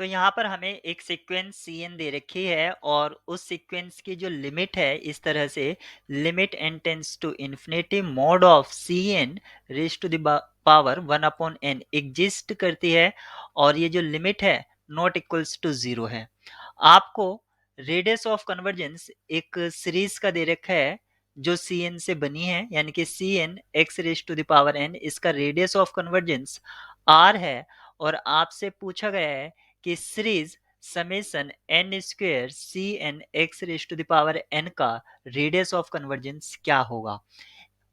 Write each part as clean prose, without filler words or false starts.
तो यहाँ पर हमें एक सीक्वेंस Cn दे रखी है और उस सीक्वेंस की जो लिमिट है इस तरह से limit n tends to infinity mod of Cn raise to the power 1 upon n exist करती है और ये जो लिमिट है नॉट इक्वल्स टू 0 है। आपको रेडियस ऑफ कन्वर्जेंस एक सीरीज का दे रखा है जो Cn से बनी है, यानी कि Cn x रेज़ टू द पावर n, इसका रेडियस ऑफ कन्वर्जेंस r है और आपसे पूछा गया है कि series summation n square C N x raise to the power n का रेडियस ऑफ कन्वर्जेंस क्या होगा।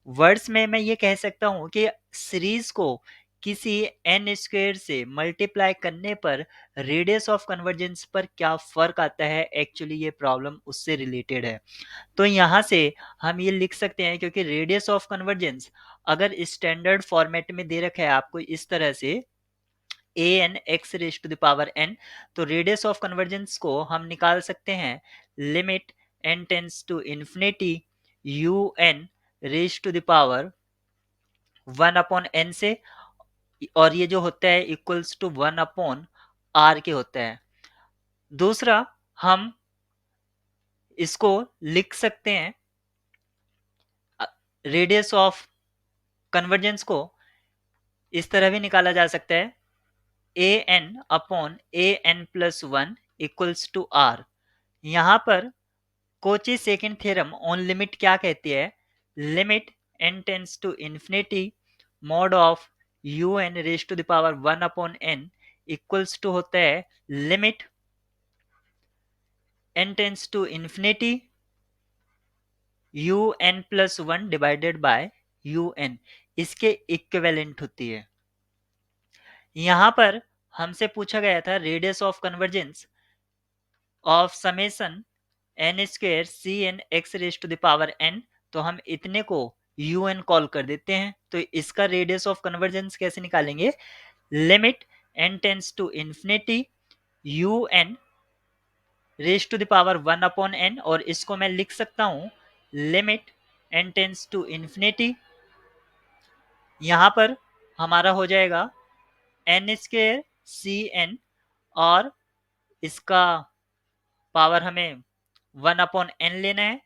वर्ड्स में मैं ये कह सकता हूं कि सीरीज को किसी n स्क्वायर से मल्टीप्लाई करने पर रेडियस ऑफ कन्वर्जेंस पर क्या फर्क आता है, एक्चुअली ये प्रॉब्लम उससे रिलेटेड है। तो यहाँ से हम ये लिख सकते हैं, क्योंकि रेडियस ऑफ कन्वर्जेंस अगर स्टैंडर्ड फॉर्मेट में दे रखा है आपको इस तरह से a n x raise to the power n, तो रेडियस ऑफ कन्वर्जेंस को हम निकाल सकते हैं limit n tends to infinity you N raise to the power 1 upon n से, और ये जो होता है इक्वल्स टू 1 अपॉन r के होता है। दूसरा हम इसको लिख सकते हैं, रेडियस ऑफ कन्वर्जेंस को इस तरह भी निकाला जा सकता है a n upon a n plus 1 equals to r। यहाँ पर Cauchy second theorem on limit क्या कहती है, limit n tends to infinity mod of u N raise to the power 1 upon n equals to होता है limit n tends to infinity you n plus 1 divided by u n, इसके equivalent होती है। यहाँ पर हमसे पूछा गया था radius of convergence of summation n square C N x raise to the power n, तो हम इतने को यू एन कॉल कर देते हैं। तो इसका रेडियस ऑफ कन्वर्जेंस कैसे निकालेंगे, limit n tends to infinity you N raise to the power 1 upon n, और इसको मैं लिख सकता हूं limit n tends to infinity, यहां पर हमारा हो जाएगा n स्क्वायर सी एन, और इसका पावर हमें 1 अपॉन n लेना है।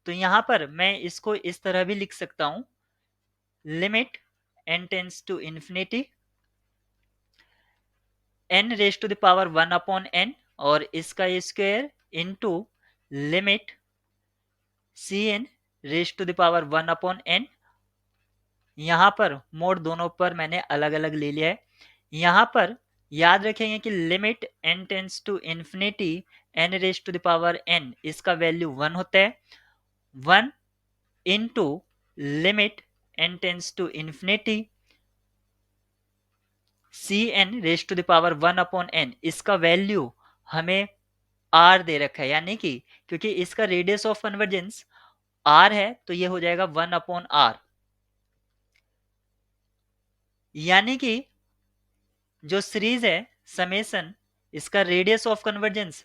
तो यहाँ पर मैं इसको इस तरह भी लिख सकता हूं limit n tends to infinity n raise to the power 1 upon n और इसका square into limit C N raise to the power 1 upon n। यहाँ पर मोड दोनों पर मैंने अलग अलग ले लिया है। यहाँ पर याद रखेंगे कि limit n tends to infinity n raise to the power n, इसका वैल्यू 1 होता है, 1 into limit n tends to infinity C N raise to the power 1 upon n, इसका वैल्यू हमें r दे रखा है, यानी कि क्योंकि इसका रेडियस ऑफ कन्वर्जेंस r है तो ये हो जाएगा 1 अपॉन r, यानी कि जो सीरीज है समेशन, इसका radius of convergence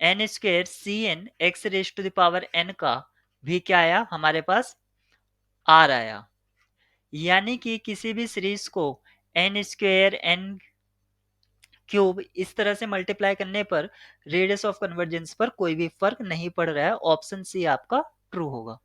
n square C N x raise to the power n का भी क्या आया, हमारे पास r आया। यानी कि किसी भी सीरीज को n स्क्वायर n क्यूब इस तरह से मल्टीप्लाई करने पर रेडियस ऑफ कन्वर्जेंस पर कोई भी फर्क नहीं पड़ रहा है। ऑप्शन सी आपका ट्रू होगा।